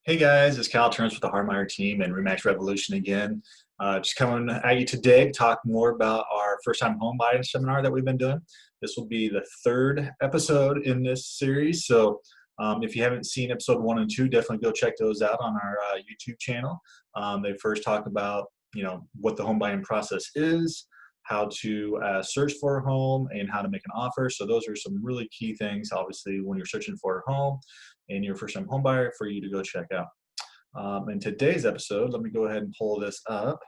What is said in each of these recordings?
Hey guys, it's Kyle Turns with the Harmeyer team and Remax Revolution again. Just coming at you today to talk more about our first-time home buying seminar that we've been doing. This will be the third episode in this series. So if you haven't seen episode 1 and 2, definitely go check those out on our YouTube channel. They first talk about what the home buying process is, how to search for a home, and how to make an offer. So those are some really key things, obviously, when you're searching for a home and you're a first-time home buyer, for you to go check out. In today's episode, let me go ahead and pull this up.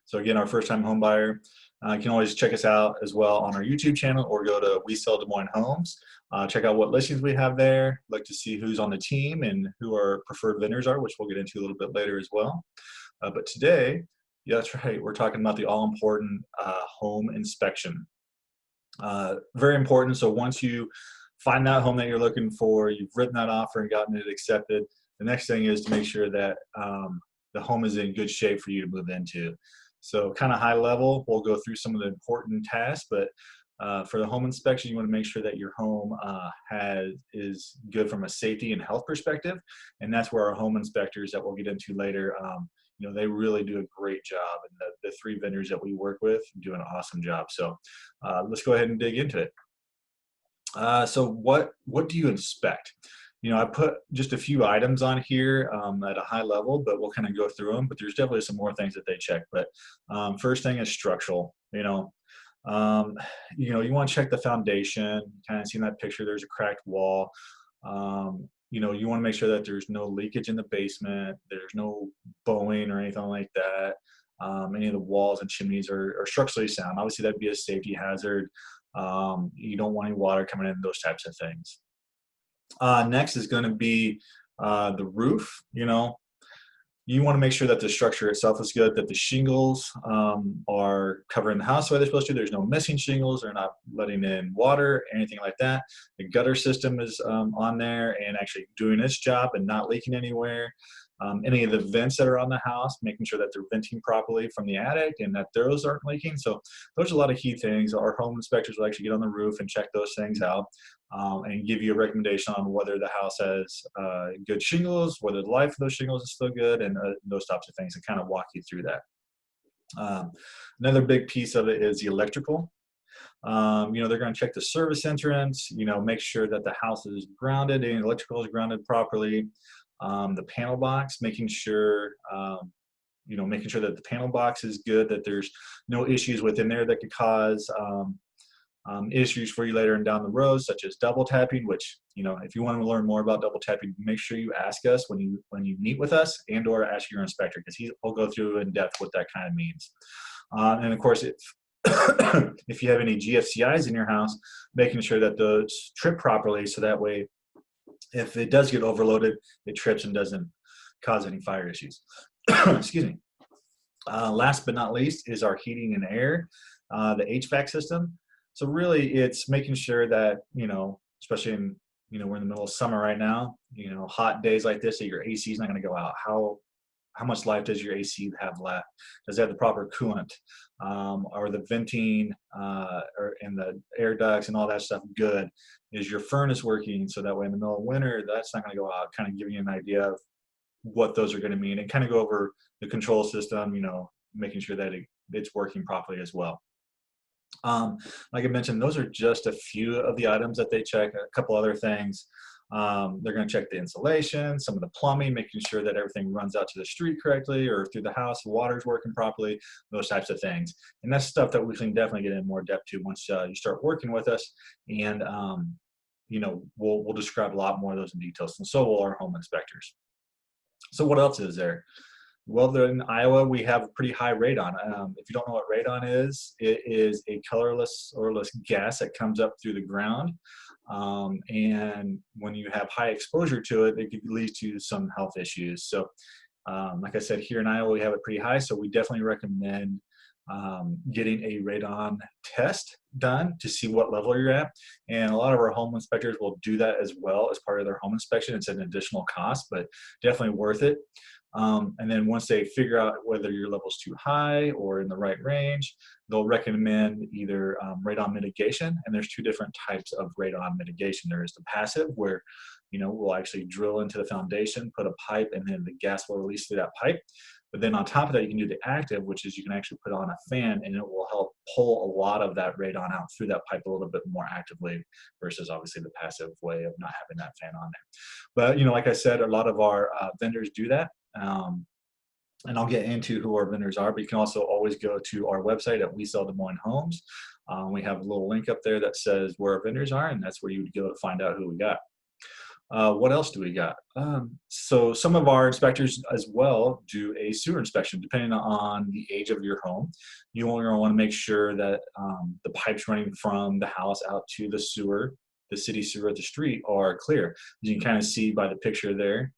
So again, our first-time home buyer, you can always check us out as well on our YouTube channel or go to We Sell Des Moines Homes. Check out what listings we have there. Look to see who's on the team and who our preferred vendors are, which we'll get into a little bit later as well. But today, yeah, that's right, we're talking about the all-important home inspection. Very important. So once you find that home that you're looking for, you've written that offer and gotten it accepted, the next thing is to make sure that the home is in good shape for you to move into. So kind of high level, we'll go through some of the important tasks, but for the home inspection, you want to make sure that your home is good from a safety and health perspective. And that's where our home inspectors that we'll get into later, they really do a great job. And the 3 vendors that we work with do an awesome job. So let's go ahead and dig into it. So what do you inspect? I put just a few items on here at a high level, but we'll kind of go through them. But there's definitely some more things that they check. But first thing is structural. You want to check the foundation. Kind of see in that picture, there's a cracked wall. You want to make sure that there's no leakage in the basement. There's no bowing or anything like that. Any of the walls and chimneys are structurally sound. Obviously, that'd be a safety hazard. You don't want any water coming in, those types of things. Next is going to be the roof. You want to make sure that the structure itself is good, that the shingles are covering the house the way they're supposed to. There's no missing shingles. They're not letting in water, anything like that. The gutter system is on there and actually doing its job and not leaking anywhere. Any of the vents that are on the house, making sure that they're venting properly from the attic and that those aren't leaking. So those are a lot of key things. Our home inspectors will actually get on the roof and check those things out and give you a recommendation on whether the house has good shingles, whether the life of those shingles is still good, and those types of things, and kind of walk you through that. Another big piece of it is the electrical. They're going to check the service entrance, make sure that the house is grounded and electrical is grounded properly. The panel box, making sure that the panel box is good, that there's no issues within there that could cause issues for you later and down the road, such as double tapping, which, if you want to learn more about double tapping, make sure you ask us when you meet with us, and or ask your inspector, because he'll go through in depth what that kind of means. And of course, if you have any GFCIs in your house, making sure that those trip properly, so that way if it does get overloaded, it trips and doesn't cause any fire issues. Excuse me. Last but not least is our heating and air, the HVAC system. So really it's making sure that, especially in, we're in the middle of summer right now, hot days like this, that your AC is not going to go out. How much life does your AC have left? Does it have the proper coolant? Are the venting and the air ducts and all that stuff good? Is your furnace working? So that way in the middle of winter, that's not going to go out. Kind of giving you an idea of what those are going to mean, and kind of go over the control system, making sure that it's working properly as well. Like I mentioned, those are just a few of the items that they check. A couple other things. They're going to check the insulation, some of the plumbing, making sure that everything runs out to the street correctly or through the house, the water's working properly, those types of things. And that's stuff that we can definitely get in more depth to once you start working with us. And, we'll describe a lot more of those in details, and so will our home inspectors. So what else is there? Well, in Iowa, we have a pretty high radon. If you don't know what radon is, it is a colorless, odorless gas that comes up through the ground. And when you have high exposure to it, it could lead to some health issues. So like I said, here in Iowa, we have it pretty high. So we definitely recommend getting a radon test done to see what level you're at. And a lot of our home inspectors will do that as well as part of their home inspection. It's an additional cost, but definitely worth it. And then once they figure out whether your level's too high or in the right range, they'll recommend either radon mitigation. And there's two different types of radon mitigation. There is the passive, where we'll actually drill into the foundation, put a pipe, and then the gas will release through that pipe. But then on top of that, you can do the active, which is you can actually put on a fan, and it will help pull a lot of that radon out through that pipe a little bit more actively versus obviously the passive way of not having that fan on there. But like I said, a lot of our vendors do that. And I'll get into who our vendors are, but you can also always go to our website at We Sell Des Moines Homes. We have a little link up there that says where our vendors are, and that's where you would go to find out who we got. What else do we got? So some of our inspectors as well do a sewer inspection, depending on the age of your home. You want to make sure that the pipes running from the house out to the sewer, the city sewer at the street, are clear. As you can kind of see by the picture there,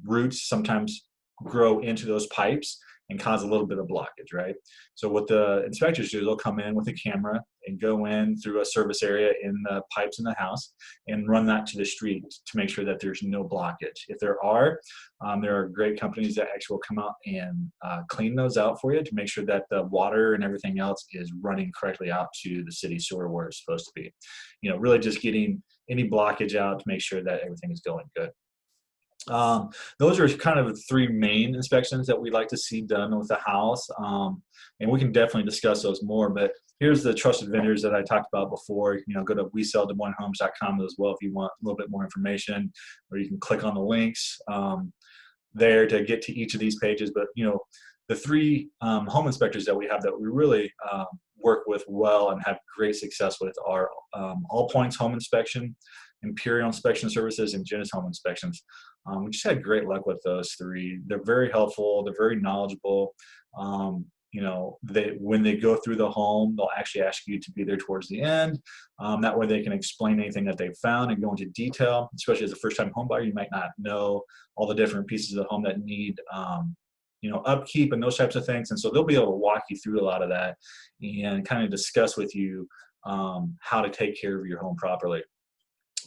roots sometimes grow into those pipes and cause a little bit of blockage, right? So what the inspectors do is they'll come in with a camera and go in through a service area in the pipes in the house and run that to the street to make sure that there's no blockage. If there are great companies that actually will come out and clean those out for you to make sure that the water and everything else is running correctly out to the city sewer where it's supposed to be. Really just getting any blockage out to make sure that everything is going good. Those are kind of the three main inspections that we'd like to see done with the house. And we can definitely discuss those more, but here's the trusted vendors that I talked about before. Go to WeSellDesMoinesHomes.com as well if you want a little bit more information, or you can click on the links there to get to each of these pages. But the three home inspectors that we have that we really work with well and have great success with are All Points Home Inspection, Imperial Inspection Services, and Genesis Home Inspections. We just had great luck with those three. They're very helpful. They're very knowledgeable. When they go through the home, they'll actually ask you to be there towards the end. That way they can explain anything that they've found and go into detail, especially as a first-time home buyer. You might not know all the different pieces of the home that need upkeep and those types of things. And so they'll be able to walk you through a lot of that and kind of discuss with you how to take care of your home properly.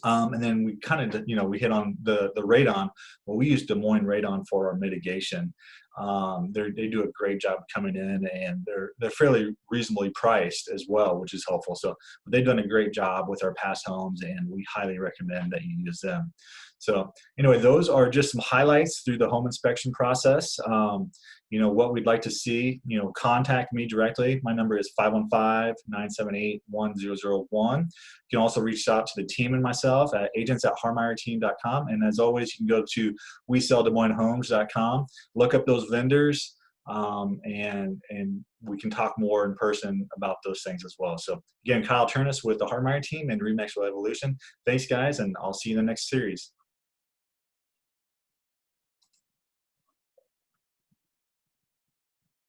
And then we kind of, we hit on the radon. Well, we use Des Moines Radon for our mitigation. They do a great job coming in, and they're fairly reasonably priced as well, which is helpful. So they've done a great job with our past homes, and we highly recommend that you use them. So anyway, those are just some highlights through the home inspection process. What we'd like to see, contact me directly. My number is 515-978-1001. You can also reach out to the team and myself at agents@harmeyerteam.com. And as always, you can go to WeSellDesMoinesHomes.com, look up those vendors, and we can talk more in person about those things as well. So again, Kyle Turnus with the Harmeyer team and Remix Evolution. Thanks, guys, and I'll see you in the next series.